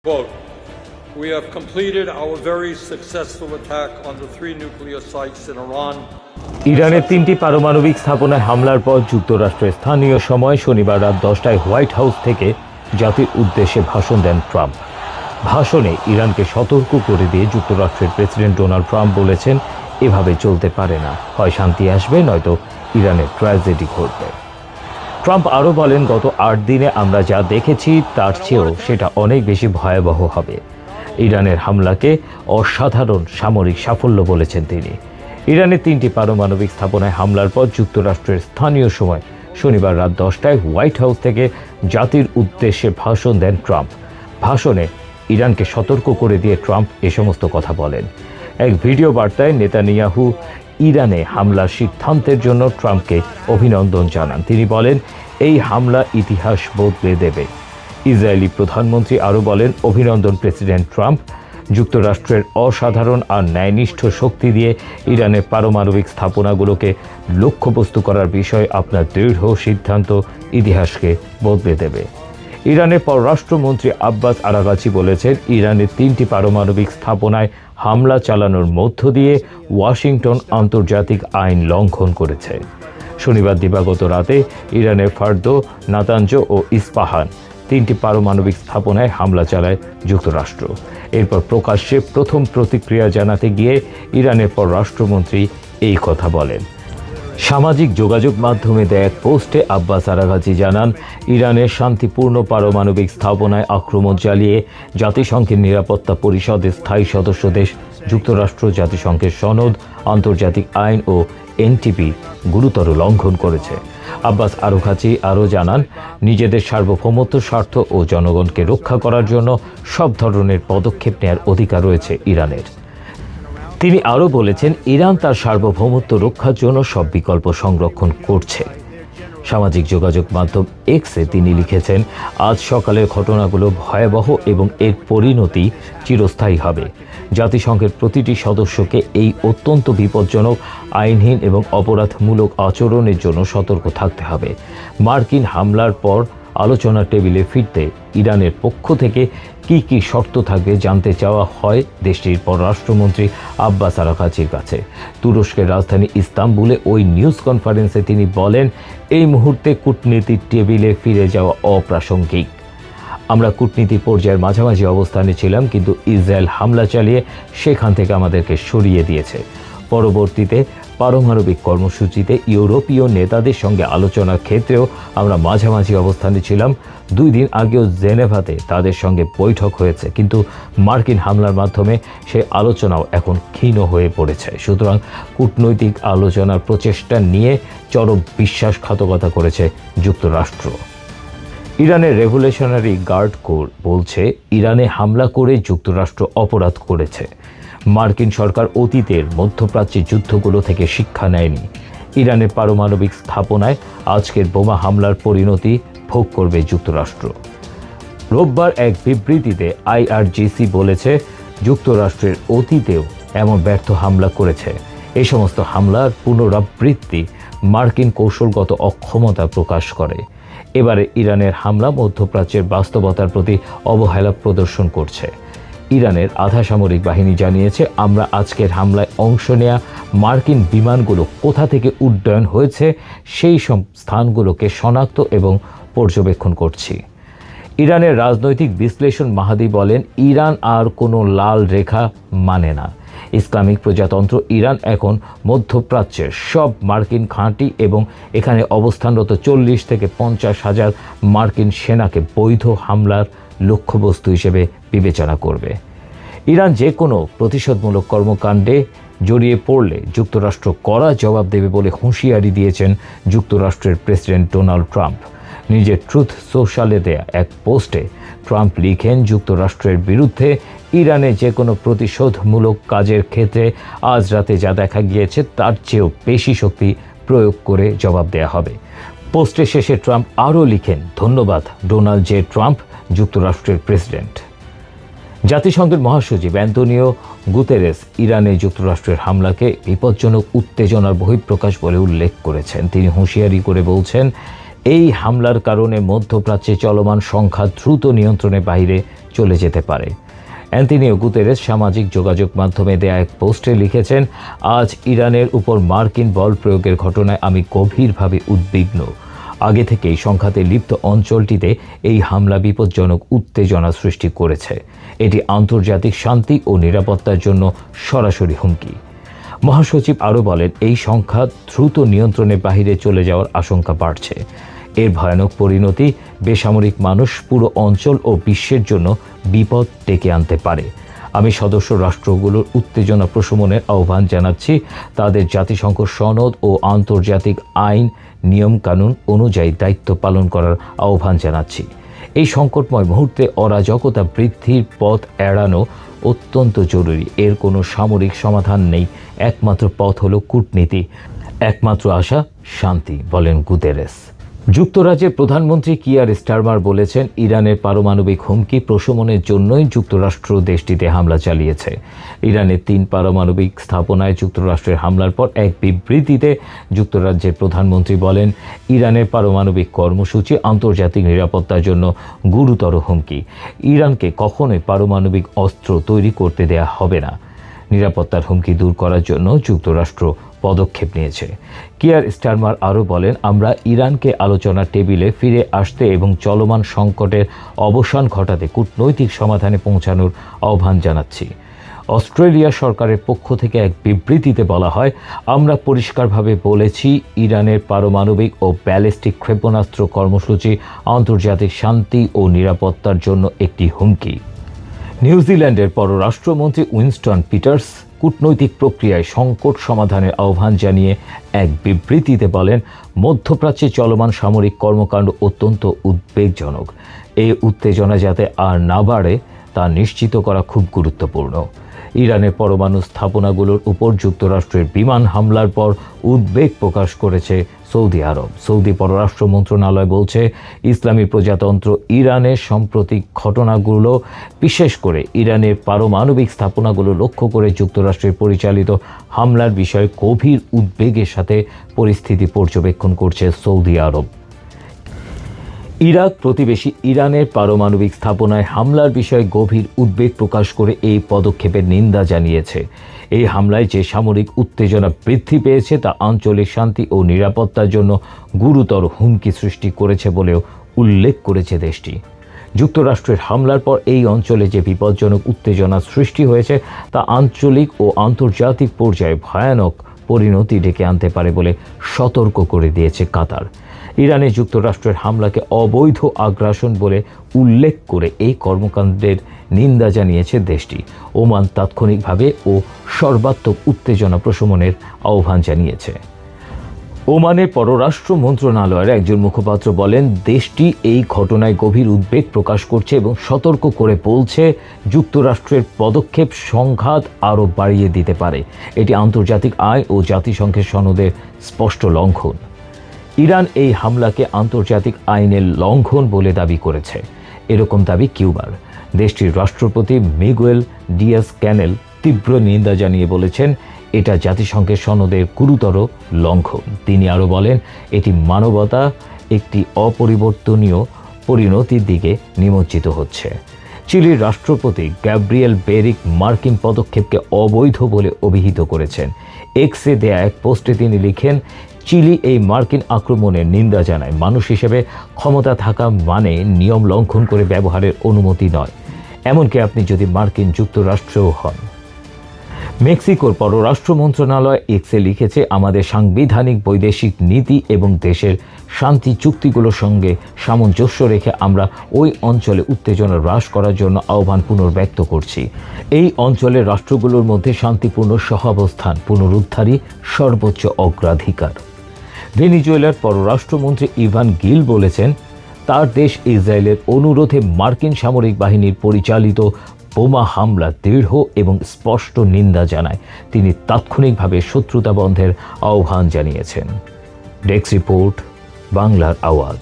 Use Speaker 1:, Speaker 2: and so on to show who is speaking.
Speaker 1: Quote, "We have completed our very successful attack on the 3 nuclear sites in Iran."
Speaker 2: ইরানের 3টি পারমাণবিক স্থাপনায় হামলার পর যুক্তরাষ্ট্রের স্থানীয় সময় শনিবার রাত 10টায় হোয়াইট হাউস থেকে জাতির উদ্দেশ্যে ভাষণ দেন ট্রাম্প। ভাষণে ইরানকে সতর্ক করে দিয়ে যুক্তরাষ্ট্রের প্রেসিডেন্ট ডোনাল্ড ট্রাম্প বলেছেন, এভাবে চলতে পারে না, হয় শান্তি আসবে নয়তো ইরানের ট্র্যাজেডি ঘটবে। ট্রাম্প আরও বলেন, গত 8 দিনে আমরা যা দেখেছি তার চেয়েও সেটা অনেক বেশি ভয়াবহ হবে। ইরানের হামলাকে অসাধারণ সামরিক সাফল্য বলেছেন তিনি। ইরানের 3টি পারমাণবিক স্থাপনায় হামলার পর যুক্তরাষ্ট্রের স্থানীয় সময় শনিবার রাত 10টায় হোয়াইট হাউস থেকে জাতির উদ্দেশ্যে ভাষণ দেন ট্রাম্প। ভাষণে ইরানকে সতর্ক করে দিয়ে ট্রাম্প এ সমস্ত কথা বলেন। এক ভিডিও বার্তায় নেতানিয়াহু ইরানে হামলার সিদ্ধান্তের জন্য ট্রাম্পকে অভিনন্দন জানান। তিনি বলেন, এই হামলা ইতিহাস বদলে দেবে। ইসরায়েলি প্রধানমন্ত্রী আরও বলেন, অভিনন্দন প্রেসিডেন্ট ট্রাম্প, যুক্তরাষ্ট্রের অসাধারণ আর ন্যায়নিষ্ঠ শক্তি দিয়ে ইরানের পারমাণবিক স্থাপনাগুলোকে লক্ষ্যবস্তু করার বিষয়ে আপনার দৃঢ় সিদ্ধান্ত ইতিহাসকে বদলে দেবে। ইরানের পররাষ্ট্রমন্ত্রী আব্বাস আরাগাচি বলেছেন, ইরানের 3টি পারমাণবিক স্থাপনায় হামলা চালানোর মধ্য দিয়ে ওয়াশিংটন আন্তর্জাতিক আইন লঙ্ঘন করেছে। শনিবার দিবাগত রাতে ইরানের ফার্দো, নাতাঞ্জ ও ইস্পাহান 3টি পারমাণবিক স্থাপনায় হামলা চালায় যুক্তরাষ্ট্র। এরপর প্রকাশ্যে প্রথম প্রতিক্রিয়া জানাতে গিয়ে ইরানের পররাষ্ট্রমন্ত্রী এই কথা বলেন। সামাজিক যোগাযোগ মাধ্যমে দেয়া এক পোস্টে আব্বাস আরাগাচি জানান, ইরানের শান্তিপূর্ণ পারমাণবিক স্থাপনায় আক্রমণ চালিয়ে জাতিসংঘের নিরাপত্তা পরিষদের স্থায়ী সদস্য দেশ যুক্তরাষ্ট্র জাতিসংঘের সনদ, আন্তর্জাতিক আইন ও এনটিপি গুরুতর লঙ্ঘন করেছে। আব্বাস আরাগাচি আরও জানান, নিজেদের সার্বভৌমত্ব, স্বার্থ ও জনগণকে রক্ষা করার জন্য সব ধরনের পদক্ষেপ নেওয়ার অধিকার রয়েছে ইরানের। তিনি আরও বলেছেন, ইরান তার সার্বভৌমত্ব রক্ষার জন্য সব বিকল্প সংরক্ষণ করছে। সামাজিক যোগাযোগ মাধ্যম এক্সে তিনি লিখেছেন, আজ সকালের ঘটনাগুলো ভয়াবহ এবং এর পরিণতি চিরস্থায়ী হবে। জাতিসংঘের প্রতিটি সদস্যকে এই অত্যন্ত বিপজ্জনক, আইনহীন এবং অপরাধমূলক আচরণের জন্য সতর্ক থাকতে হবে। মার্কিন হামলার পর আলোচনার টেবিলে ফিরতে ইরানের পক্ষ থেকে কি কি শর্ত থাকবে জানতে চাওয়া হয় দেশটির পররাষ্ট্রমন্ত্রী আব্বাস আরাগাচির কাছে। তুরস্কের রাজধানী ইস্তাম্বুলে ওই নিউজ কনফারেন্সে তিনি বলেন, এই মুহূর্তে কূটনীতির টেবিলে ফিরে যাওয়া অপ্রাসঙ্গিক। আমরা কূটনীতি পর্যায়ের মাঝামাঝি অবস্থানে ছিলাম, কিন্তু ইসরায়েল হামলা চালিয়ে সেখান থেকে আমাদেরকে সরিয়ে দিয়েছে। পরবর্তীতে পারমাণবিক কর্মসূচিতে ইউরোপীয় নেতাদের সঙ্গে আলোচনার ক্ষেত্রেও আমরা মাঝামাঝি অবস্থানে ছিলাম। 2 দিন আগেও জেনেভাতে তাদের সঙ্গে বৈঠক হয়েছে, কিন্তু মার্কিন হামলার মাধ্যমে সেই আলোচনাও এখন ক্ষীণ হয়ে পড়েছে। সুতরাং কূটনৈতিক আলোচনার প্রচেষ্টা নিয়ে চরম বিশ্বাসঘাতকতা করেছে যুক্তরাষ্ট্র। ইরানের রেভলিউশনারি গার্ড কোর বলছে, ইরানে হামলা করে যুক্তরাষ্ট্র অপরাধ করেছে। মার্কিন সরকার অতীতের মধ্যপ্রাচ্যের যুদ্ধগুলো থেকে শিক্ষা নেয়নি। ইরানের পারমাণবিক স্থাপনায় আজকের বোমা হামলার পরিণতি ভোগ করবে যুক্তরাষ্ট্র। রোববার এক বিবৃতিতে আইআরজিসি বলেছে, যুক্তরাষ্ট্রের অতীতেও এমন ব্যর্থ হামলা করেছে। এই সমস্ত হামলার পুনরাবৃত্তি মার্কিন কৌশলগত অক্ষমতা প্রকাশ করে। এবারে ইরানের হামলা মধ্যপ্রাচ্যের বাস্তবতার প্রতি অবহেলা প্রদর্শন করছে। ইরানের আধা সামরিক বাহিনী জানিয়েছে, আমরা আজকের হামলায় অংশ নেয়া মার্কিন বিমানগুলো কোথা থেকে উড্ডয়ন হয়েছে সেই সব স্থানগুলোকে শনাক্ত এবং পর্যবেক্ষণ করছি। ইরানের রাজনৈতিক বিশ্লেষণ মাহাদি বলেন, ইরান আর কোনো লাল রেখা মানে না। ইসলামিক প্রজাতন্ত্র ইরান এখন মধ্যপ্রাচ্যের সব মার্কিন ঘাঁটি এবং এখানে অবস্থানরত 40 থেকে 50 হাজার মার্কিন সেনাকে বৈধ হামলার লক্ষ্যবস্তু হিসেবে বিবেচনা করবে। ইরান যে কোনো প্রতিশোধমূলক কর্মকাণ্ডে জড়িয়ে পড়লে যুক্তরাষ্ট্র কড়া জবাব দেবে বলে হুঁশিয়ারি দিয়েছেন যুক্তরাষ্ট্রের প্রেসিডেন্ট ডোনাল্ড ট্রাম্প। নিজের ট্রুথ সোশ্যালে দেয়া এক পোস্টে ট্রাম্প লিখেন, যুক্তরাষ্ট্রের বিরুদ্ধে ইরানে যে কোনো প্রতিশোধমূলক কাজের ক্ষেত্রে আজ রাতে যা দেখা গিয়েছে তার চেয়েও বেশি শক্তি প্রয়োগ করে জবাব দেয়া হবে। পোস্টের শেষে ট্রাম্প আরও লিখেন, ধন্যবাদ ডোনাল্ড জে ট্রাম্প, যুক্তরাষ্ট্রের প্রেসিডেন্ট। জাতিসংঘের মহাসচিব অ্যান্তোনিও গুতেরেস ইরানে যুক্তরাষ্ট্রের হামলাকে বিপজ্জনক উত্তেজনার বহিঃপ্রকাশ বলে উল্লেখ করেছেন। তিনি হুঁশিয়ারি করে বলছেন, এই হামলার কারণে মধ্যপ্রাচ্যে চলমান সংঘাত দ্রুত নিয়ন্ত্রণের বাইরে চলে যেতে পারে। অ্যান্তোনিও গুতেরেস সামাজিক যোগাযোগ মাধ্যমে দেয়া এক পোস্টে লিখেছেন, আজ ইরানের উপর মার্কিন বল প্রয়োগের ঘটনায় আমি গভীরভাবে উদ্বিগ্ন। আগে থেকেই সংঘাতে লিপ্ত অঞ্চলটিতে এই হামলা বিপজ্জনক উত্তেজনা সৃষ্টি করেছে। এটি আন্তর্জাতিক শান্তি ও নিরাপত্তার জন্য সরাসরি হুমকি। মহাসচিব আরও বলেন, এই সংঘাত দ্রুত নিয়ন্ত্রণের বাইরে চলে যাওয়ার আশঙ্কা বাড়ছে। এর ভয়ানক পরিণতি বেসামরিক মানুষ, পুরো অঞ্চল ও বিশ্বের জন্য বিপদ ডেকে আনতে পারে। আমি সদস্য রাষ্ট্রগুলোর উত্তেজনা প্রশমনের আহ্বান জানাচ্ছি। তাদের জাতিসংঘ সনদ ও আন্তর্জাতিক আইন নিয়মকানুন অনুযায়ী দায়িত্ব পালন করার আহ্বান জানাচ্ছি। এই সংকটময় মুহূর্তে অরাজকতা বৃদ্ধির পথ এড়ানো অত্যন্ত জরুরি। এর কোনো সামরিক সমাধান নেই। একমাত্র পথ হলো কূটনীতি, একমাত্র আশা শান্তি, বলেন গুতেরেস। যুক্তরাজ্যের প্রধানমন্ত্রী কিয়ার স্টারমার বলেছেন, ইরানের পারমাণবিক হুমকি প্রশমনের জন্যই যুক্তরাষ্ট্র দেশটিতে হামলা চালিয়েছে। ইরানের 3 পারমাণবিক স্থাপনায় যুক্তরাষ্ট্রের হামলার পর এক বিবৃতিতে যুক্তরাজ্যের প্রধানমন্ত্রী বলেন, ইরানের পারমাণবিক কর্মসূচি আন্তর্জাতিক নিরাপত্তার জন্য গুরুতর হুমকি। ইরানকে কখনোই পারমাণবিক অস্ত্র তৈরি করতে দেয়া হবে না। নিরাপত্তার হুমকি দূর করার জন্য যুক্তরাষ্ট্র পদক্ষেপ নিয়েছে। কিয়ার স্টারমার আরও বলেন, আমরা ইরানকে আলোচনার টেবিলে ফিরে আসতে এবং চলমান সংকটের অবসান ঘটাতে কূটনৈতিক সমাধানে পৌঁছানোর আহ্বান জানাচ্ছি। অস্ট্রেলিয়া সরকারের পক্ষ থেকে এক বিবৃতিতে বলা হয়, আমরা পরিষ্কারভাবে বলেছি, ইরানের পারমাণবিক ও ব্যালিস্টিক ক্ষেপণাস্ত্র কর্মসূচি আন্তর্জাতিক শান্তি ও নিরাপত্তার জন্য একটি হুমকি। নিউজিল্যান্ডের পররাষ্ট্রমন্ত্রী উইনস্টন পিটার্স কূটনৈতিক প্রক্রিয়ায় সংকট সমাধানের আহ্বান জানিয়ে এক বিবৃতিতে বলেন, মধ্যপ্রাচ্যে চলমান সামরিক কর্মকাণ্ড অত্যন্ত উদ্বেগজনক। এই উত্তেজনা যাতে আর না বাড়ে তা নিশ্চিত করা খুব গুরুত্বপূর্ণ। ইরানের পরমাণু স্থাপনাগুলোর উপর যুক্তরাষ্ট্রের বিমান হামলার পর উদ্বেগ প্রকাশ করেছে সৌদি আরব। সৌদি পররাষ্ট্র মন্ত্রণালয় বলছে, ইসলামী প্রজাতন্ত্র ইরানের সাম্প্রতিক ঘটনাগুলো, বিশেষ করে ইরানের পারমাণবিক স্থাপনাগুলো লক্ষ্য করে যুক্তরাষ্ট্রের পরিচালিত হামলার বিষয়ে গভীর উদ্বেগের সাথে পরিস্থিতি পর্যবেক্ষণ করছে সৌদি আরব। ইরাক প্রতিবেশী ইরানের পারমাণবিক স্থাপনায় হামলার বিষয়ে গভীর উদ্বেগ প্রকাশ করে এই পদক্ষেপের নিন্দা জানিয়েছে। এই হামলায় যে সামরিক উত্তেজনা বৃদ্ধি পেয়েছে তা আঞ্চলিক শান্তি ও নিরাপত্তার জন্য গুরুতর হুমকি সৃষ্টি করেছে বলেও উল্লেখ করেছে দেশটি। যুক্তরাষ্ট্রের হামলার পর এই অঞ্চলে যে বিপজ্জনক উত্তেজনা সৃষ্টি হয়েছে তা আঞ্চলিক ও আন্তর্জাতিক পর্যায়ে ভয়ানক পরিণতি ডেকে আনতে পারে বলে সতর্ক করে দিয়েছে কাতার। ইরানে যুক্তরাষ্ট্রের হামলাকে অবৈধ আগ্রাসন বলে উল্লেখ করে এই কর্মকাণ্ডের নিন্দা জানিয়েছে দেশটি। ওমান তাৎক্ষণিকভাবে ও সর্বাত্মক উত্তেজনা প্রশমনের আহ্বান জানিয়েছে। ওমানের পররাষ্ট্র মন্ত্রণালয়ের একজন মুখপাত্র বলেন, দেশটি এই ঘটনায় গভীর উদ্বেগ প্রকাশ করছে এবং সতর্ক করে বলছে, যুক্তরাষ্ট্রের পদক্ষেপ সংঘাত আরও বাড়িয়ে দিতে পারে। এটি আন্তর্জাতিক আইন ও জাতিসংঘের সনদের স্পষ্ট লঙ্ঘন। ইরান এই হামলাকে আন্তর্জাতিক আইনের লঙ্ঘন বলে দাবি করেছে। এরকম দাবি কিউবার। দেশটির রাষ্ট্রপতি মিগুয়েল ডিয়াজ ক্যানেল তীব্র নিন্দা জানিয়ে বলেছেন, এটা জাতিসংঘের সনদের গুরুতর লঙ্ঘন। তিনি আরও বলেন, এটি মানবতা একটি অপরিবর্তনীয় পরিণতির দিকে নিমজ্জিত হচ্ছে। চিলির রাষ্ট্রপতি গ্যাব্রিয়েল বেরিক মার্কিন পদক্ষেপকে অবৈধ বলে অভিহিত করেছেন। এক্সে দেয়া এক পোস্টে তিনি লিখেন, চিলি এই মার্কিন আক্রমণের নিন্দা জানায়। মানুষ হিসেবে ক্ষমতা থাকা মানে নিয়ম লঙ্ঘন করে ব্যবহারের অনুমতি নয়, এমনকি আপনি যদি মার্কিন যুক্তরাষ্ট্রেও হন। মেক্সিকোর পররাষ্ট্র মন্ত্রণালয় এক্সে লিখেছে, আমাদের সাংবিধানিক বৈদেশিক নীতি এবং দেশের শান্তি চুক্তিগুলোর সঙ্গে সামঞ্জস্য রেখে আমরা ওই অঞ্চলে উত্তেজনা হ্রাস করার জন্য আহ্বান পুনর্ব্যক্ত করছি। এই অঞ্চলের রাষ্ট্রগুলোর মধ্যে শান্তিপূর্ণ সহাবস্থান পুনরুদ্ধারই সর্বোচ্চ অগ্রাধিকার। ভেনিজুয়েলার পররাষ্ট্রমন্ত্রী ইভান গিল বলেছেন, তার দেশ ইসরায়েলের অনুরোধে মার্কিন সামরিক বাহিনীর পরিচালিত বোমা হামলা দৃঢ় এবং স্পষ্ট নিন্দা জানায়। তিনি তাৎক্ষণিকভাবে শত্রুতা বন্ধের আহ্বান জানিয়েছেন। ডেস্ক রিপোর্ট, বাংলার আওয়াজ।